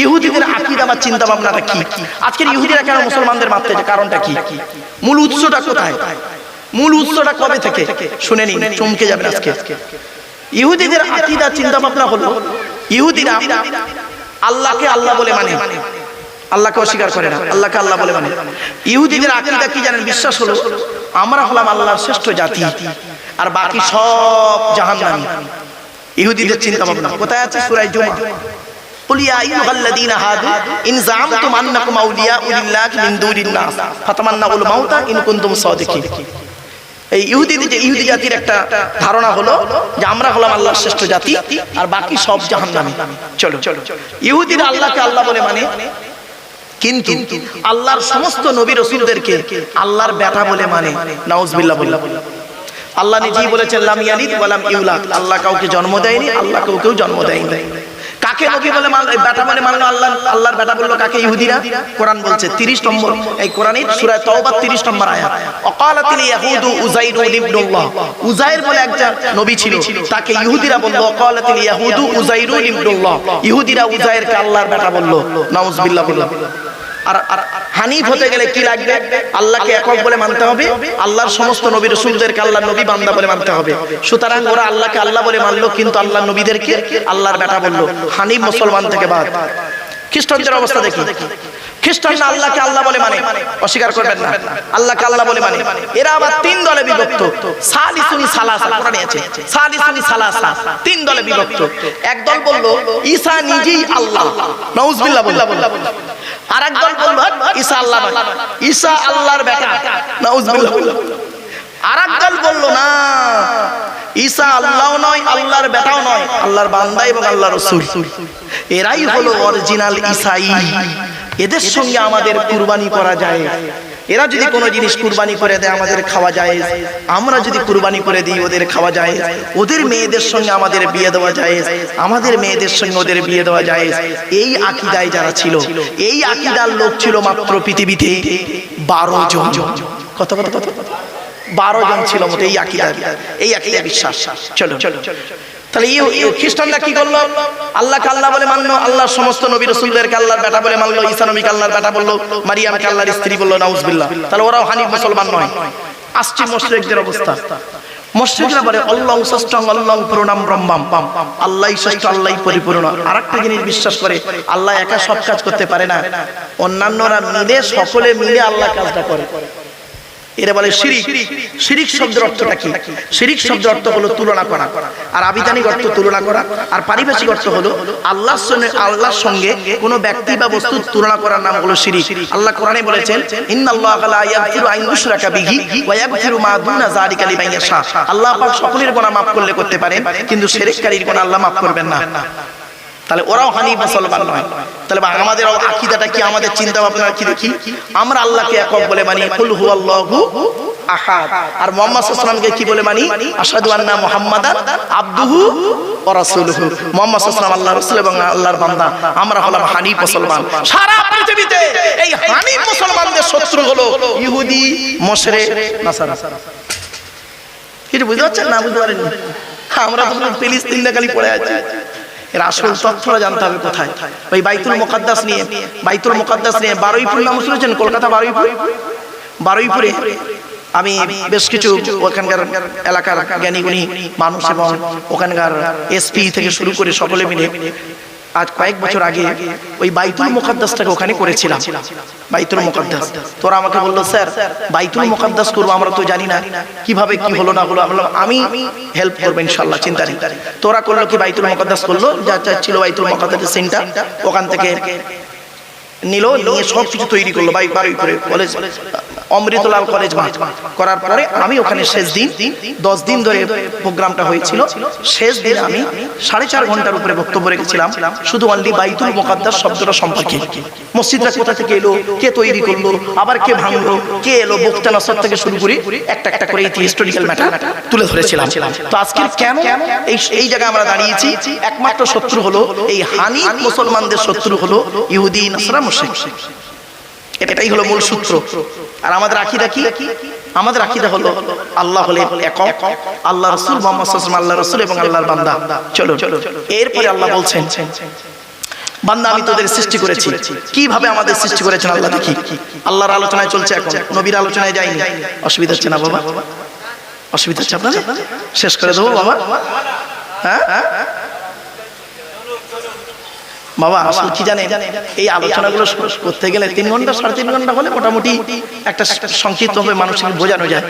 ইহুদিদের আকীদা বা চিন্তা ভাবনাটা কি? আজকের ইহুদিরা কেন মুসলমানদের মারতেছে, কারণটা কি? মূল উৎসটা কোথায়? মূল উৎসটা কবে থেকে? শুনে নিন, চমকে যাবেন আজকে। ইহুদিদের আকীদা চিন্তা ভাবনা হলো, ইহুদিরা আল্লাহকে আল্লাহ বলে মানে, আল্লাহকে অস্বীকার করে না, আল্লাহকে আল্লাহ বলে মানে। ইহুদিদের আকীদা কি জানেন? বিশ্বাস হলো আমরা হলাম আল্লাহর শ্রেষ্ঠ জাতি আর বাকি সব জাহান্নামী। ইহুদিদের চিন্তা ভাবনা কোথায় আছে? সূরা জুমা, কুল ইয়া আইয়ুহাল্লাযীনা হাদু ইন যাআমতুম আন্নাকুম আউলিয়াউ লিল্লাহি মিন দুনিন নাস ফাতামান্নাউল মাউতা ইন কুনতুম সাদিকিন। এই ইহুদি জাতির একটা ধারণা হলো যে আমরা হলাম আল্লাহর শ্রেষ্ঠ জাতি আর বাকি সব জাহান্নামী। চলো, ইহুদিরা আল্লাহকে আল্লাহ বলে মানে, কিন্তু আল্লাহর সমস্ত নবী রাসূলদেরকে আল্লাহর বেটা বলে মানে। নাউজুবিল্লাহ বললাম। আল্লাহ নিজেই বলেছেন লাম ইয়ালিদ ওয়া লাম ইউলাদ, আল্লাহ কাউকে জন্ম দেয়নি, আল্লাহ কাউকেও জন্ম দেয়নি। কাকে নবী বলে বেটা বলে মানলো? আল্লাহর বেটা বললো কাকে? ইহুদিরা। কোরআন বলছে 30 নম্বর এই কোরআনের সূরা তাওবা 30 নম্বর আয়াত, ওয়াকালাতিল ইয়াহুদু উযাইরুন ইবনুল্লাহ। উযাইর বলে একজন নবী ছিল, তাকে ইহুদিরা বলল ওয়াকালাতিল ইয়াহুদু উযাইরুন ইবনুল্লাহ। ইহুদিরা উযাইরকে আল্লাহর বেটা বলল। নাউজুবিল্লাহ বলল। আর হানিফ হতে গেলে কি লাগবে? আল্লাহকে একক বলে মানতে হবে, আল্লাহর সমস্ত নবী রাসূলদেরকে আল্লাহর নবী বান্দা বলে মানতে হবে। সুতরাং ওরা আল্লাহকে আল্লাহ বলে মানলো, কিন্তু আল্লাহর নবীদেরকে আল্লাহর বেটা বলল। হানিফ মুসলমান থেকে বাদ। খ্রিস্টানদের অবস্থা দেখি, খ্রিস্টানরা আল্লাহকে আল্লাহ বলে মানে, অস্বীকার করবেন না, আল্লাহকে আল্লাহ বলে মানে। এরা আবার 3 দলে বিভক্ত। সালিসুন সালাসা, কোরআনে আছে সালিসুন সালাসা, 3 দলে বিভক্ত। এক দল বলল ঈসা নিজেই আল্লাহ, নাউজুবিল্লাহ বলল। আর এক দল বলল ঈসা আল্লাহ নয়, ঈসা আল্লাহর বেটা, নাউজুবিল্লাহ বলল। আর এক দল বলল না, ঈসা আল্লাহও নয়, আল্লাহর বেটাও নয়, আল্লাহর বান্দা এবং আল্লাহর রাসূল। এরাই হলো অরিজিনাল ঈসাই। এদের সঙ্গে আমাদের কুরবানি করা যায়। এরা যদি কোনো জিনিস কুরবানি করে দেয় আমাদের খাওয়া যায়, আমরা যদি কুরবানি করে দিই ওদের খাওয়া যায়। ওদের মেয়েদের সঙ্গে আমাদের বিয়ে দেওয়া যায়, আমাদের মেয়েদের সঙ্গে ওদের বিয়ে দেওয়া যায়। এই আকীদায় যারা ছিল, এই আকীদার লোক ছিল মাত্র পৃথিবীতে 12 জন। কত 12 জন ছিল মোট এই আকীদা বিশ্বাস। চলো, তাহলে খ্রিস্টানরা কি করলো? আল্লাহকে আল্লাহ বলে মানলো, আল্লাহর সমস্ত নবী রাসূলদেরকে আল্লাহর বেটা বলে মানলো, ঈসা নবীকে আল্লাহর বেটা বললো, মারিয়ামকে আল্লাহর স্ত্রী বললো। নাউজুবিল্লাহ। তাহলে ওরাও হানিফ মুসলমান নয়। আসছে মুশরিকদের অবস্থা। মুশরিকরা বলে আল্লাহু শ্রেষ্ঠ, আল্লাহু প্রণাম ব্রহ্মাম, আল্লাহই শ্রেষ্ঠ, আল্লাহই পরিপূর্ণ। আরেকটা জিনিস বিশ্বাস করে আল্লাহ একা সব কাজ করতে পারে না, অন্যান্যরা মিলে, সকলে মিলে আল্লাহ কাজটা করে। এরা বলে শিরিক। শিরিক শব্দের অর্থটা কি? শিরিক শব্দের অর্থ হলো তুলনা করা, আর আবিধানিক অর্থ তুলনা করা, আর পারিভাষিক অর্থ হলো আল্লাহর সঙ্গে কোনো ব্যক্তি বা বস্তুর তুলনা করার নাম হলো শিরিক। আল্লাহ কোরআনে বলেছেন ইন্নাল্লাহা লা ইয়াগফিরু আন ইউশরাকা বিহি ওয়া ইয়াগফিরু মা দুনা যালিকা লিমান ইয়াশা। আল্লাহ পাক সকলের গুনাহ মাফ করতে পারেন, কিন্তু শিরককারীর গুনাহ আল্লাহ মাফ করবেন না। তাহলে ওরাও হানিফ মুসলমান নয়। তাহলে আমাদের আকীদাটা কি, আমাদের চিন্তা ভাবনা কি দেখি? আমরা আল্লাহকে একক বলে মানি, কুল হুয়াল্লাহু আহাদ। আর মুহাম্মদ সাল্লাল্লাহু আলাইহি ওয়াসাল্লামকে কি বলে মানি? আশহাদু আন্না মুহাম্মাদান আবদুহু ওয়া রাসূলুহু। মুহাম্মদ সাল্লাল্লাহু আলাইহি ওয়াসাল্লাম আল্লাহর রাসূল এবং আল্লাহর বান্দা। আমরা হলাম হানিফ মুসলমান। সারা পৃথিবীতে এই হানিফ মুসলমানদের শত্রু হলো ইহুদি, মুশরিক, নাসারা। কি বুঝতে পারছেন না? বুঝতে পারেন? আমরা তো ফিলিস্তিন খালি পড়ে আছি। এর আসল তথ্যটা জানতে হবে কোথায়। ওই বাইতুল মুকাদ্দাস নিয়ে 12ই নাম শুনেছেন? কলকাতা 12ই আমি বেশ কিছু ওখানকার এলাকার জ্ঞানীগুণী মানুষ এবং ওখানকার এসপি থেকে শুরু করে সকলে মিলে আজ কয়েক বছর আগে ওই বাইতুল মুকাদ্দাসটাকে ওখানে করেছিলাম। বাইতুল মুকাদ্দাস, তোরা আমাকে বললো স্যার বাইতুল মুকাদ্দাস করবো, আমরা তো জানি না কিভাবে কি হলো না হলো। আমি হেল্প করবো ইনশাআল্লাহ, চিন্তা নেই। তোরা করলো কি, বাইতুল মুকাদ্দাস করলো, যা ছিল বাইতুল মুকাদ্দাসের সেন্টার, ওখান থেকে নিয়ে সব কিছু তৈরি করলো। 12ই কলেজ, অমৃতলাল কলেজ মাঠ করার পরে আমি ওখানে শেষ দিন 10 দিন ধরে প্রোগ্রামটা হয়েছিল। শেষ দিন আমি 4.5 ঘন্টার উপরে বক্তব্য রেখেছিলাম শুধু অনলি বাইতুল মুকাদ্দাস শব্দটা সম্পর্কে। মসজিদটা কোথা থেকে এলো, কে তৈরি করলো, আবার কে ভাঙলো, কে এলো, বক্তা নসর থেকে শুরু করে একটা করে হিস্টোরিক্যাল ম্যাটার তুলে ধরেছিলাম। তো আজকে কেন এই জায়গায় আমরা দাঁড়িয়েছি? একমাত্র শত্রু হলো এই হানিফ মুসলমানদের শত্রু হলো ইহুদি, নাসারা, মুশরিক। এটাই হলো মূল সূত্র। আর আমাদের আকীদা কি? আমাদের আকীদা হলো আল্লাহ হলেন একক, আল্লাহ রাসূল মুহাম্মদ সাল্লাল্লাহু আলাইহি ওয়াসাল্লাম আল্লাহর রাসূল এবং আল্লাহর বান্দা। চলো, এরপরে আল্লাহ বলছেন বান্দা আমি তোদের সৃষ্টি করেছি। কিভাবে আমাদের সৃষ্টি করেছেন আল্লাহ দেখি। আল্লাহর আলোচনায় চলছে, এখন নবীর আলোচনায় যায়নি। অসুবিধা হচ্ছে না বাবা? অসুবিধা হচ্ছে আপনাদের? শেষ করে দেবো বাবা? হ্যাঁ বাবা, আসলে কি জানেন, এই আলোচনাগুলো করতে গেলে 3 ঘন্টা 3.5 ঘন্টা হলে মোটামুটি একটা সংক্ষিপ্তভাবে মানুষকে বোঝানো যায়।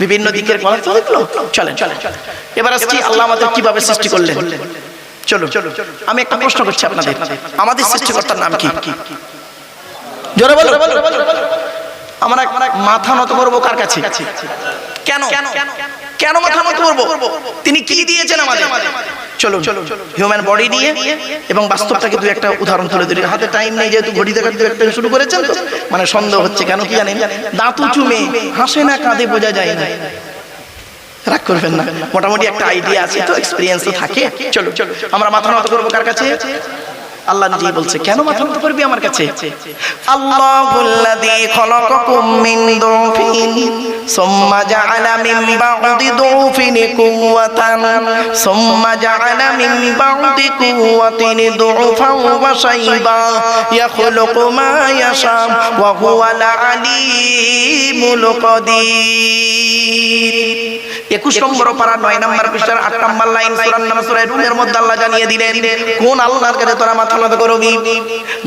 বিভিন্ন দিকের কথা তো দেখলো। চলেন এবার আসছি আল্লাহ আমাদের কিভাবে সৃষ্টি করলেন। চলো আমি একটা প্রশ্ন করছি আপনাদের, আমাদের সৃষ্টিকর্তার নাম কি? জোরে বলো। আমরা মাথা নত করবো কার কাছে? কেন কেন মাথা নত করবো? তিনি কি দিয়েছেন আমাদের? চলো হিউম্যান বডি নিয়ে এবং বাস্তবটাকে দু একটা উদাহরণ তুলে দিই। হাতে টাইম নেই, যেহেতু ঘড়ি দেখার দু একটা শুরু করেছেন তো মানে সন্দেহ হচ্ছে। কেন কি জানেন, দাঁত চুমে হাসে না কাঁদে বোঝা যায় না। রাগ করবেন না, মোটামুটি একটা আইডিয়া আছে তো, এক্সপেরিয়েন্স তো থাকে। চলো আমরা মাথা নত করবো কার কাছে? আল্লাহ নিজেই বলছে। কেন মাথা নত করবি আমার কাছে? আল্লাহুল্লাযী খালাকাকুম মিন দুফিন সুম্মা জাআলা মিন বা'দি দুফিন কুওয়াতান সুম্মা জাআলা মিন বা'দি কুওয়াতিন দুফান ওয়া শাইবা ইয়াখলুকু মা ইয়াশা ওয়া হুয়াল আলীমুল কাদির। 21 নম্বর পারা 9 নম্বর পৃষ্ঠার 8 নম্বর লাইন সূরার নাম সূরা রুমের মধ্যে আল্লাহ জানিয়ে দিলেন কোন আল্লাহর কাছে তোরা মাথা নত করবি?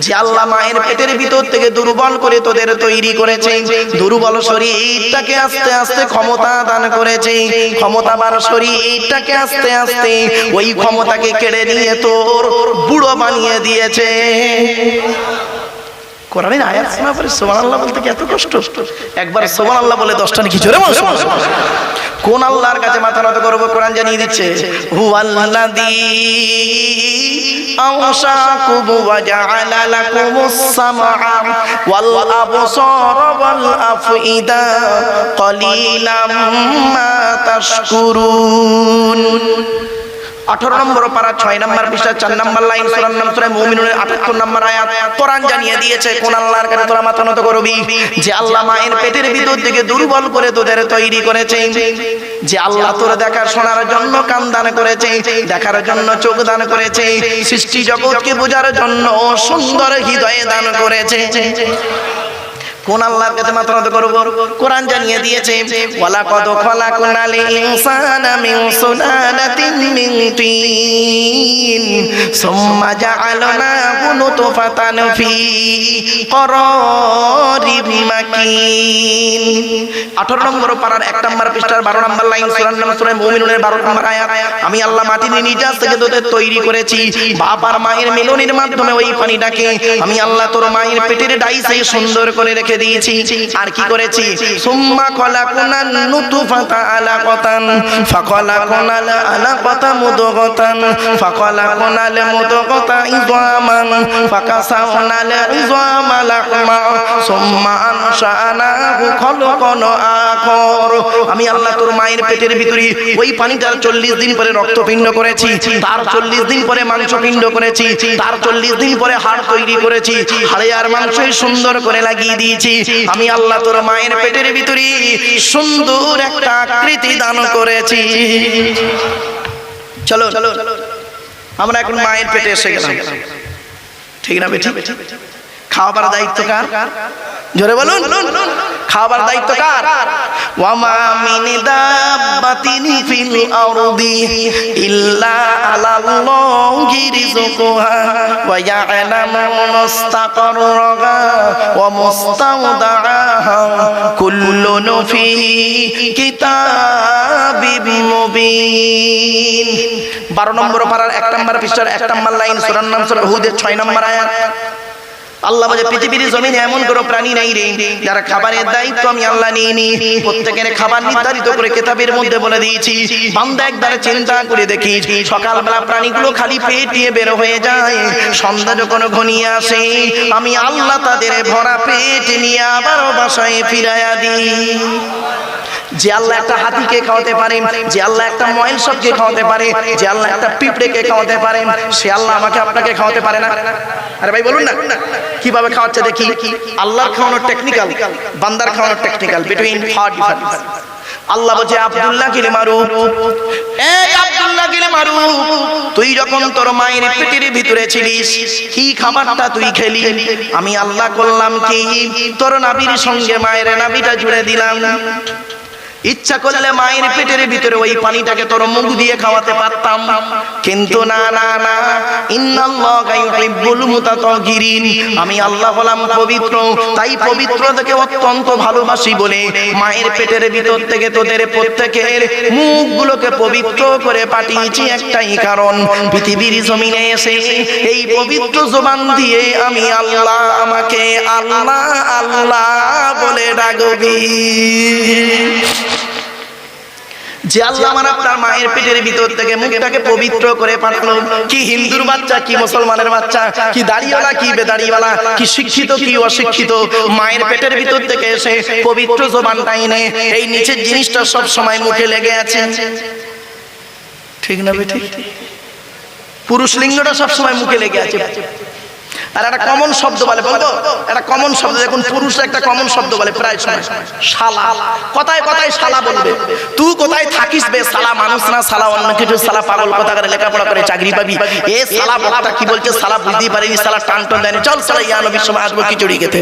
যে আল্লাহ মায়ের পেটের ভিতর থেকে দুর্বল করে তোদের তৈরি করেছে, দুর্বল শরীরটাকে আস্তে আস্তে ক্ষমতা দান করেছে, ক্ষমতাবান শরীরটাকে আস্তে আস্তে ওই ক্ষমতাকে কেড়ে নিয়ে তোর বুড়ো বানিয়ে দিয়েছে। কোরআনের আয়াত শোনা পরে সুবহানাল্লাহ বলতে কি এত কষ্ট? একবার সুবহানাল্লাহ বলে 10টা নাকি জোরে বল সুবহানাল্লাহ। কোন আল্লাহর কাছে মাথা নত করব? কোরআন জানিয়ে দিচ্ছে হুয়াল্লাযী আওশাকুম ওয়া জাআলা লাকুমুস সামআ ওয়াল আবসারা ওয়াল আফইদা ক্বালিলাম মা তাশকুরুন। 18 নম্বর পারা 6 নম্বর পৃষ্ঠা 4 নম্বর লাইন সূরার নাম সূরা মুমিনুনের 78 নম্বর আয়াত কোরআন জানিয়ে দিয়েছে কোন আল্লাহর কাছে তোরা মাথা নত করবি? যে আল্লাহ মায়ের পেটের ভিতর থেকে দুর্বল করে তোদের তৈরি করেছে, যে আল্লাহ তোর দেখার শোনার জন্য কান দান করেছে, দেখার জন্য চোখ দান করেছে, সৃষ্টি জগৎকে বোঝার জন্য সুন্দর হৃদয় দান করেছে। কোন আল্লাহর কাছে মাথা নত করব? কোরআন জানিয়ে দিয়েছে ওয়ালাকাদ খালাকনাল ইনসানা মিন সুলালাতিন মিন তিন সুম্মা জাআলনাহু নুতফাতান ফি করারিম মাকিন। 18 নম্বর পারার 1 নম্বর পৃষ্ঠার 12 নম্বর লাইন সূরার নাম সূরা মুমিনুনের 12 নম্বর আয়াত আমি আল্লাহ মাটি নিজাস থেকে তোদের তৈরি করেছি, বাপ আর মায়ের মিলনের মাধ্যমে ওই পানিটাকে আমি আল্লাহ তোর মায়ের পেটের ডাইসে সুন্দর করে রেখে দিয়েছি। আর কি করেছি? সুম্মা খলাকনান নুতফাতা আলাকাতান ফাখলাকনাল আলাকাতা মুদগাতান ফাখলাকনাল মুদগাতা ইযামান ফাকাসাওনাল ইযামা লাহমা সুম্মা আনশানাহু খালকান আখর। আমি আল্লাহ তোর মায়ের পেটের ভিতরে ওই পানিটার 40 দিন পরে রক্তপিণ্ড করেছি, তার 40 দিন পরে মাংসপিণ্ড করেছি, তার 40 দিন পরে হাড় তৈরি করেছি, হাড়ে আর মাংস সুন্দর করে লাগিয়ে দিয়েছি। আমি আল্লাহ তোর মায়ের পেটের ভিতরে সুন্দর একটা আকৃতি দান করেছি। চলো আমরা এখন মায়ের পেটে এসে গেলাম, ঠিক না বেটি? খাওয়াবার দায়িত্ব কার? জোরে বলুন, খাওয়াবার দায়িত্ব কার? ওয়া মা মিন দাব্বাতিন ফিল আরদি ইল্লা আলাল্লাহি রিজকুহা ওয়া ইয়ালামু মুস্তাকাররাহা ওয়া মুস্তাওদাআহা কুল্লুন ফি কিতাবিম মুবিন। 12 নম্বর পারার 1 নম্বর পৃষ্ঠার 1 নম্বর লাইন সূরার নাম সূরা হুদের 6 নম্বর আয়াত আল্লাহ বলে পৃথিবীর জমিনে এমন কোনো প্রাণী নাই রে যারা খাবারের দায়িত্ব আমি আল্লাহ নিইনি। প্রত্যেকের খাবার নির্ধারিত করে কিতাবের মধ্যে বলে দিয়েছি। বান্দা একবার চিন্তা করে দেখি, সকালবেলা প্রাণীগুলো খালি পেট নিয়ে বের হয়ে যায়, সন্ধ্যা যখন ঘনিয়ে আসে আমি আল্লাহ তাদের ভরা পেট নিয়ে আবার বাসায় ফিরাইয়া দিই। যে আল্লাহ একটা হাতিকে খাওয়াতে পারেন, যে আল্লাহ একটা ময়ল সবকে খাওয়াতে পারে, যে আল্লাহ একটা পিঁপড়েকে খাওয়াতে পারেন, সে আল্লাহ আমাকে আপনাকে খাওয়াতে পারে না? আরে ভাই বলুন না কিভাবে খাওয়াচ্ছে দেখি। আল্লাহর খাওয়ানোর টেকনিক্যাল, বান্দার খাওয়ানোর টেকনিক্যাল, বিটুইন ফার ডিফারেন্স। আল্লাহ বলছে আব্দুল্লাহ কিল মারুফ, এই আব্দুল্লাহ কিল মারুফ, তুই যখন তোর মায়ের পেটের ভিতরে ছিলিস কি খাবারটা তুই খেলি? আমি আল্লাহ করলাম কি তোর নাভির সঙ্গে মায়ের নাভিটা জুড়ে দিলাম। ইচ্ছা করলে মায়ের পেটের ভিতরে ওই পানিটাকে তোর মুখ দিয়ে খাওয়াতে পারতাম, কিন্তু না না না, ইন্নাল্লাহা ইউহিব্বুল মুতাতাহহিরিন, আমি আল্লাহ হলাম পবিত্র, তাই পবিত্রতাকে অত্যন্ত ভালোবাসি বলে মায়ের পেটের ভিতর থেকে তোদের প্রত্যেকের মুখগুলোকে পবিত্র করে পাঠিয়েছি একটাই কারণ, পৃথিবীর জমিনে এসে এই পবিত্র জবান দিয়ে আমি আল্লাহ আমাকে আল্লাহ আল্লাহ বলে ডাকবি। যে আল্লাহ আমার আপনার মায়ের পেটের ভিতর থেকে মুখটাকে পবিত্র করে পাঠালো, কি হিন্দুর বাচ্চা কি মুসলমানের বাচ্চা, কি দাড়িওয়ালা কি বেদাড়িওয়ালা, কি শিক্ষিত কি অশিক্ষিত, মায়ের পেটের ভিতর থেকে এসে পবিত্র জবানটা এনে এই নিচের জিনিসটা সব সময় মুখে লেগে আছে, ঠিক না বেঠিক? পুরুষ লিঙ্গটা সব সময় মুখে লেগে আছে। আর একটা কমন শব্দ বলে, বলতো একটা কমন শব্দ, দেখুন পুরুষ একটা কমন শব্দ বলে প্রায় সময়, শালা। কথায় কথায় শালা বলবে, তুই কোথায় থাকিস বে শালা, মানুষ না শালা অন্য কিছু, শালা পাগল কথা করে লেখাপড়া করে চাকরি পাবি, এ শালা বক্তা কি বলছে শালা বুঝতেই পারিনি, শালা টান টান দেয়নি, চল শালা ইয়া নবীর সময় আসবো খিচুড়ি খেতে।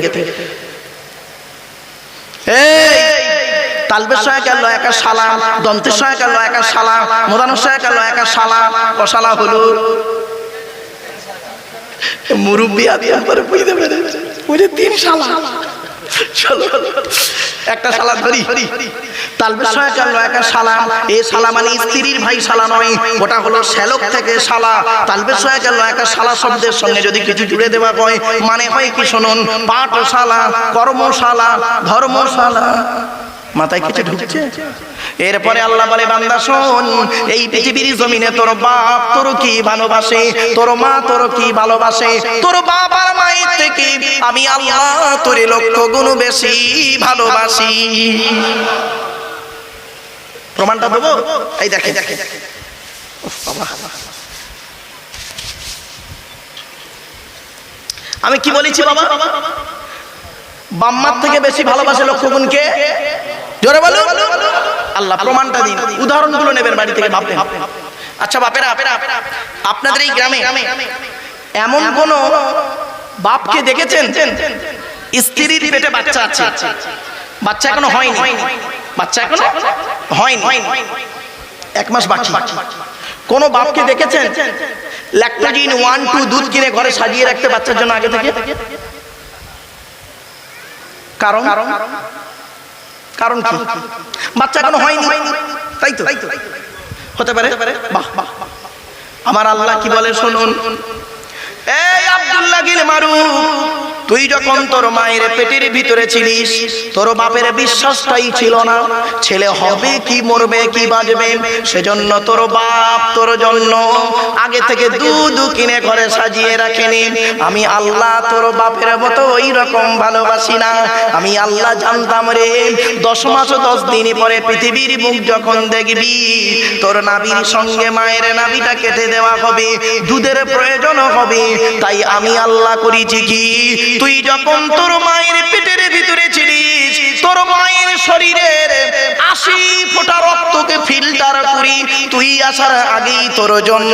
এই তালবের সঙ্গে গেল একা শালা, দন্তের সঙ্গে গেল একা শালা, মোদানোর সঙ্গে গেল একা শালা, কশালা হলো মুরব্বী আদিয়ান পরে বুঝতে পেরেছে, বুঝে তিন শালা, চলো একটা শালা ধরি। তালবের সঙ্গে গেল একা শালা, এই শালা মানে স্ত্রীর ভাই শালা নয়, ওটা হলো শ্যালক থেকে শালা। তালবের সঙ্গে গেল একা শালা শব্দের সঙ্গে যদি কিছু জুড়ে দেওয়া হয় মানে হয় কি শুনুন, পাঠশালা, কর্মশালা, ধর্মশালা। মাথায় কিছু ঢুকছে? এরপরে আল্লাহ বলে বান্দা শোন, এই পৃথিবীর জমিনে তোর বাপ তোর কি ভালোবাসে, তোর মা তোর কি ভালোবাসে, তোর বাপ আর মায়ের থেকে আমি আল্লাহ তোর লক্ষ গুণ বেশি ভালোবাসি। প্রমাণটা দেবো, এই দেখে দেখে আমি কি বলেছি বাবা, বাম্মার থেকে বেশি ভালোবাসে লক্ষ গুণকে, জোরে বলো আল্লাহ। প্রমাণটা দিন, উদাহরণগুলো নেবেন বাড়ি থেকে ভাববেন। আচ্ছা বাপেরা, আপনাদের এই গ্রামে এমন কোন বাপকে দেখেছেন স্ত্রীর পেটে বাচ্চা আছে, বাচ্চা এখনো হয়নি, বাচ্চা এখনো হয়নি, 1 মাস বাকি, কোন বাপকে দেখেছেন ল্যাকটোজিন 1, 2 দুধ কিনে ঘরে সাজিয়ে রাখতে বাচ্চার জন্য আগে থেকে? কারণ কারণ কি? বাচ্চা এখনো হয়নি, তাই তো হতে পারে। বাহ বাহ, আমার আল্লাহ কি বলে শুনুন, এই আব্দুল্লাহ গিল মারুফ, তুই যখন তোর মায়ের পেটের ভিতরে ছিলিস তোর বাপের বিশ্বাসটাই ছিল না ছেলে হবে কি মরবে কি বাঁচবে, সেজন্য তোর বাপ তোর জন্য আগে থেকে দুধ কিনে ঘরে সাজিয়ে রাখেনি। আমি আল্লাহ তোর বাপের মতো ওই রকম ভালোবাসি না। আমি আল্লাহ জানতাম রে 10 মাস 10 দিন পরে পৃথিবীর মুখ যখন দেখবি তোর নাভির সঙ্গে মায়ের নাভিটা কেটে দেওয়া হবে, দুধের প্রয়োজন হবে, তাই আমি আল্লাহ করেছি কি, তুই যখন তোর মায়ের পেটের ভিতরে ছিলিস তোর মায়ের শরীরের 80 ফোঁটা রক্তকে ফিল্টার করি তুই আসার আগেই তোর জন্য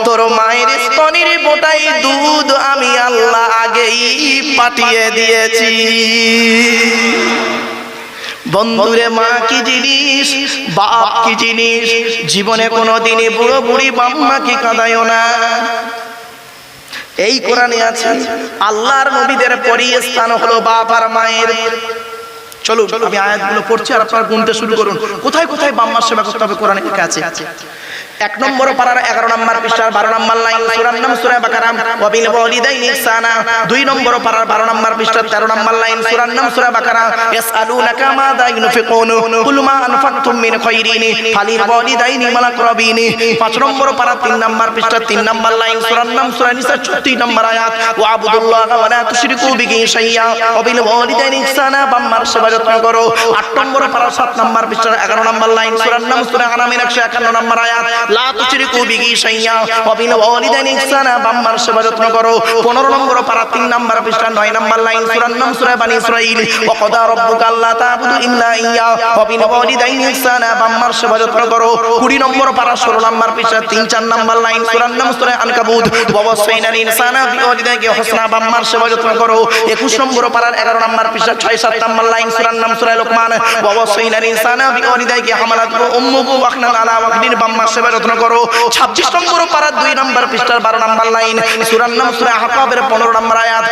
তোর মায়ের স্তনের ফোঁটায় দুধ আমি আল্লাহ আগেই পাঠিয়ে দিয়েছি। বন্ধুরে, মা কি জিনিস, বাপ কি জিনিস, জীবনে কোনোদিনই বুড়ো বুড়ি বাম্মাকে কাঁদায়ও না। এই কোরআনে আছে আল্লাহর নবীদের পরই স্থান হলো বাপ আর মায়ের। চলো আমি আয়াতগুলো পড়ছি আর আপনারা গুনতে শুরু করুন কোথায় কোথায় বাম্মার সেবা করতে হবে কোরআনে লেখা আছে। 1 নম্বর পারার 11 নম্বর পৃষ্ঠার 12 নম্বর লাইন, সূরার নাম সূরা বাকারা, ওয়া বিল ওয়ালিদাইনি ইহসানা। 2 নম্বর পারার 12 নম্বর পৃষ্ঠার 13 নম্বর লাইন, সূরার নাম সূরা বাকারা, ইয়াসআলুনাকা মাযা ইউনফিকুন কুল মা আনফাকতুম মিন খায়রিন ফালিল ওয়ালিদাইনি ওয়াল আকরাবিন। 5 নম্বর পারা 3 নম্বর পৃষ্ঠার 3 নম্বর লাইন, সূরার নাম সূরা নিসা 36 নম্বর আয়াত, ওয়া আবুদুল্লাহ ওয়া লা তুশরিকু বিহি শাইয়্যা ওয়া বিল ওয়ালিদাইনি ইহসানা। বাম্মার সেবা যত্ন করো। 8 নম্বর পারা 7 নম্বর পৃষ্ঠা 11 নম্বর লাইন, সূরার নাম সূরা আনামের 151 নম্বর আয়াত, লা তুশরিকু বিহি শাইয়্যা ওয়া বিল ওয়ালিদাইনি ইহসানা, বাম্মার সেবা যত্ন করো। 15 নম্বর পারা 3 নম্বর পৃষ্ঠা 9 নম্বর লাইন, সূরার নাম সূরা বানি ইসরাঈল, ওয়া ক্বাদা রাব্বুকা আল্লা তা'বুদু ইল্লা ইয়্যাহু ওয়া বিল ওয়ালিদাইনি ইহসানা, বাম্মার সেবা যত্ন করো। 20 নম্বর পারা 16 নম্বর পৃষ্ঠা 3-4 নম্বর লাইন, সূরার নাম সূরা আনকাবুত, ওয়া ওয়াসাইনাল ইনসানা বিওয়ালিদাইহি হাসনা, বাম্মার সেবা যত্ন করো। 21 নম্বর পারার 11 নম্বর পৃষ্ঠা 6-7 নম্বর লাইন, সূরার নাম সূরা লোকমান, ওয়া ওয়াসাইনাল ইনসানা বিওয়ালিদাইহি হামালাতহু উম্মুহু ওয়াহনান আলা ওয়াহনিন, বাম্মার সেবা যত্ন করো। 26 নম্বর পারার 2 নম্বর পৃষ্ঠার 12 নম্বর লাইন, সূরার নাম সূরা আহকাবের 15 নম্বর আয়াত,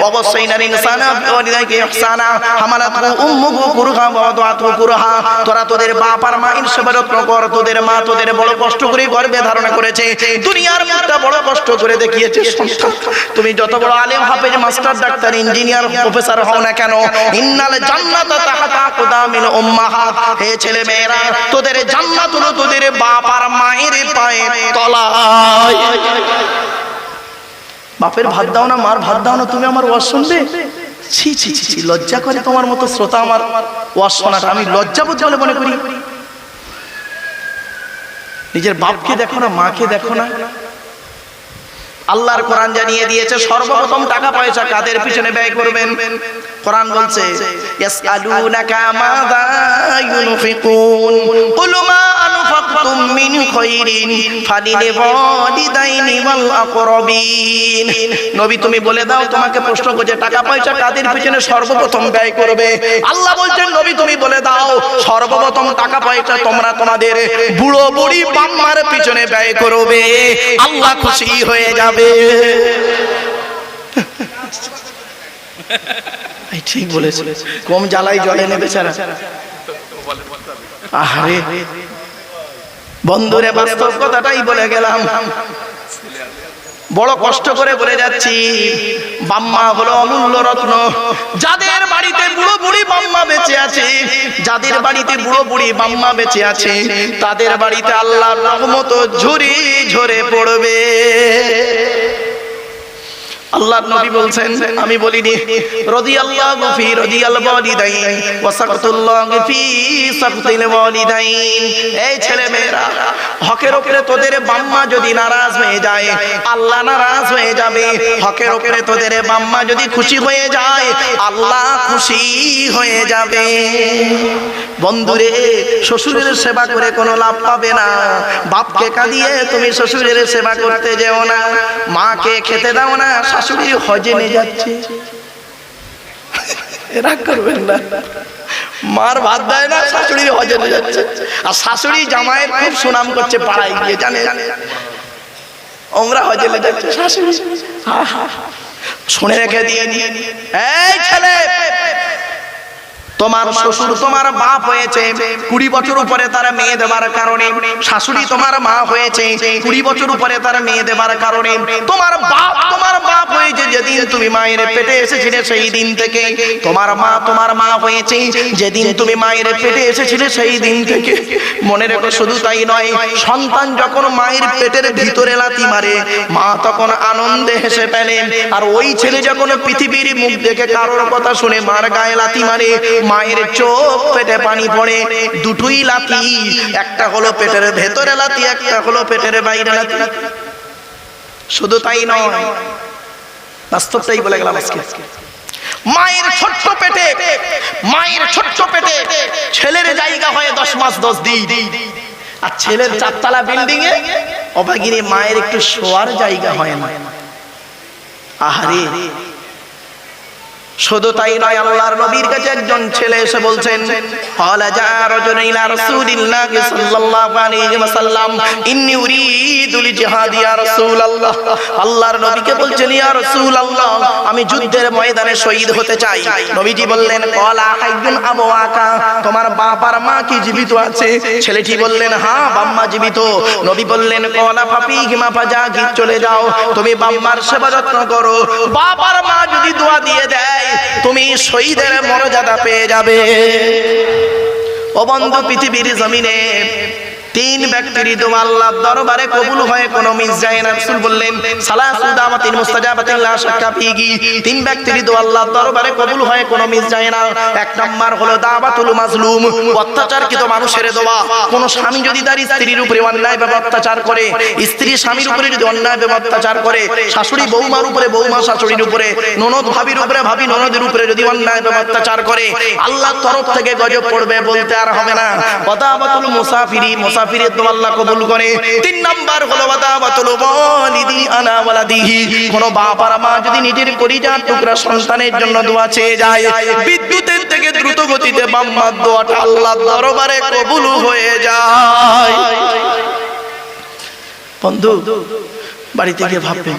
ওয়া ওয়াসাইনাল ইনসানা বিওয়ালিদাইহি ইহসানা হামালাতহু উম্মুহু কুরহা ওয়া ওয়াদাতহু কুরহা, তোরা তোদের বাপ আর মায়ের সেবা যত্ন কর। তোদের মা তোদের বড় কষ্ট করে গর্ভে ধারণ করেছে, দুনিয়ার মুখটা বড় কষ্ট করে দেখিয়েছে সন্তান। তুমি যত বড় আলেম, হাফেজ, মাস্টার, ডাক্তার, ইঞ্জিনিয়ার, প্রফেসর হও না কেন, ইন্নাল জান্নাতা তাহতা আকদামিল উম্মাহাত, হে ছেলে মেয়েরা, তোদের জান্নাত হলো তোদের বাপ আর মায়ের পায়ের তলায়। বাপের ভাত দাও না, মার ভাত দাও না, তুমি আমার ওয়াজ শুনবে? ছি ছি ছি, লজ্জা করে তোমার মতো শ্রোতা আমার ওয়াজ শোনাটা, আমি লজ্জাবোধ বলে মনে করি। নিজের বাপকে দেখো না, মাকে দেখো না। আল্লাহর কোরআন জানিয়ে দিয়েছে সর্বপ্রথম টাকা পয়সা কাদের পিছনে ব্যয় করবেন। কোরআন বলছে ইয়াসআলুনাকা মাযা ইউনফিকুন কুল মা আনফাকতুম মিন খায়রিন ফালিল ওয়ালিদাইনি ওয়াল আকরাবিন। নবী তুমি বলে দাও, তোমাকে প্রশ্ন করছে টাকা পয়সা কাদের পিছনে সর্বপ্রথম ব্যয় করবে। আল্লাহ বলছেন নবী তুমি বলে দাও, সর্বপ্রথম টাকা পয়সা তোমরা তোমাদের বুড়ো বুড়ি বাম্মার পিছনে ব্যয় করবে, আল্লাহ খুশি হয়ে যাবে। ঠিক বলেছে, কম জ্বালাই জলে নেবে বেচারা। আরে বন্ধুরে, বাস্তব কথাটাই বলে গেলাম, বড় কষ্ট করে বলে যাচ্ছি। বাম্মা হলো অমূল্য রত্ন। যাদের বাড়িতে বুড়ো বুড়ি বাম্মা বেঁচে আছে, যাদের বাড়িতে বুড়ো বুড়ি বাম্মা বেঁচে আছে, তাদের বাড়িতে আল্লাহর রহমত ঝুরি ঝরে পড়বে। আল্লাহর নবী বলছেন, আমি বলিনি, রাদিয়াল্লাহু ফি রাদিয়াল ওয়ালিদাইন ওয়া সাকাতুল্লাহি ফি সাকাতিল ওয়ালিদাইন। এই ছেলে মেয়েরা, হকের উপরে তোদের বাম্মা যদি নারাজ হয়ে যায়, আল্লাহ নারাজ হয়ে যাবে। হকের উপরে তোদের বাম্মা যদি খুশি হয়ে যায়, আল্লাহ খুশি হয়ে যাবে। বন্ধুরে, শ্বশুরের সেবা করে কোনো লাভ পাবে না। বাপকে কাঁদিয়ে তুমি শ্বশুরের সেবা করতে যেও না। মাকে খেতে দাও না, শাশুড়ি হজে নিয়ে যাচ্ছে, রাগ করবেন না। মার ভাত দেয় না, শাশুড়ি হজে নিয়ে যাচ্ছে। আর শাশুড়ি জামাইয়ের খুব সুনাম করছে পাড়ায় গিয়ে, জানে ওমরা হজে নিয়ে যাচ্ছে শাশুড়ি। শুনে রেখে দিয়ে, এই ছেলে, তোমার শ্বশুর তোমার বাপ হয়েছে 20 বছর উপরে তার মেয়ে দেবার কারণে, শাশুড়ি তোমার মা হয়েছে 20 বছর উপরে তার মেয়ে দেবার কারণে, তোমার বাপ হয়েছে যেদিন তুমি মায়ের পেটে এসেছিলে সেই দিন থেকে, তোমার মা হয়েছে যেদিন তুমি মায়ের পেটে এসেছিলে সেই দিন থেকে। মনে রেখো, শুধু তাই নয়, সন্তান যখন মায়ের পেটের ভিতরে লাথি মারে, মা তখন আনন্দে হেসে ফেলেন। আর ওই ছেলে যখন পৃথিবীর মুখ দেখে কারোর কথা শুনে মার গায়ে লাথি মারে, মায়ের চোখ পেটে পানি পড়ে। দুটোই লাথি, একটা হলো পেটের ভেতরে লাথি, একটা হলো পেটের বাইরে লাথি। শুধু তাই নয়, বাস্তবটাই বলে গেলাম আজকে। মায়ের ছোট্ট পেটে ছেলের জায়গা হয় 10 মাস 10 দিন, আর ছেলের 4 তলা বিল্ডিং এ অভাগিনী মায়ের একটু শোয়ার জায়গা হয় না। আহারে, শুধু তাই নয়, আল্লাহর নবীর কাছে একজন ছেলে এসে বলছেন, ক্বালা জা রাজুলুন ইলা রাসূলিল্লাহি সাল্লাল্লাহু আলাইহি ওয়াসাল্লাম ইন্নী উরিদুল জিহাদ ইয়া রাসূলুল্লাহ। আল্লাহর নবীকে বলছেন, ইয়া রাসূলুল্লাহ, আমি যুদ্ধের ময়দানে শহীদ হতে চাই। নবীজি বললেন, ক্বালা হাইয়ুন আবওয়াকা, তোমার বাপ আর মা কি জীবিত আছে? ছেলেটি বললেন, হ্যাঁ, বাম্মা জীবিত। নবী বললেন, ক্বালা ফাফিহিমা ফাজাকি, চলে যাও, তুমি বাম্মার সেবা যত্ন করো। বাপ আর মা যদি দোয়া দিয়ে দেয়, তুমি শহীদের মর্যাদা পেয়ে যাবে। ও বন্ধু, পৃথিবীর জমিনে তিন ব্যক্তির দোয়া আল্লাহর দরবারে কবুল হয়, কোনো মিস যায় না। রাসূল বললেন সালাসু দাওয়াতিন মুস্তাজাবাতিন লা শাক্কা ফিহি, তিন ব্যক্তির দোয়া আল্লাহর দরবারে কবুল হয়, কোনো মিস যায় না। এক নাম্বার হলো দাওয়াতুল মাজলুম, অত্যাচারকৃত মানুষের দোয়া। কোন স্বামী যদি তার স্ত্রীর উপরে অন্যায়ভাবে অত্যাচার করে, স্ত্রী স্বামীর উপরে যদি অন্যায়ভাবে অত্যাচার করে, শাশুড়ি বৌমার উপরে, বৌমা শাশুড়ির উপরে, ননদ ভাবির উপরে, ভাবি ননদের উপরে যদি অন্যায়ভাবে অত্যাচার করে, আল্লাহর তরফ থেকে গজব পড়বে, বলতে আর হবে না। ওয়াদাবাতুল মুসাফিরি, মুসাফিরের দোয়া আল্লাহ কবুল করে। তিন নাম্বার হলো ওয়াদাবাতুল ওয়ালিদি আলা ওয়ালাদিহি, কোন বাপ আর মা যদি নিজের কলিজার টুকরা সন্তানের জন্য দোয়া চেয়ে যায়, বিদ্যুতের থেকে দ্রুত গতিতে বাম্মার দোয়াটা আল্লাহর দরবারে কবুল হয়ে যায়। বন্ধু, বাড়িতে গিয়ে ভাববেন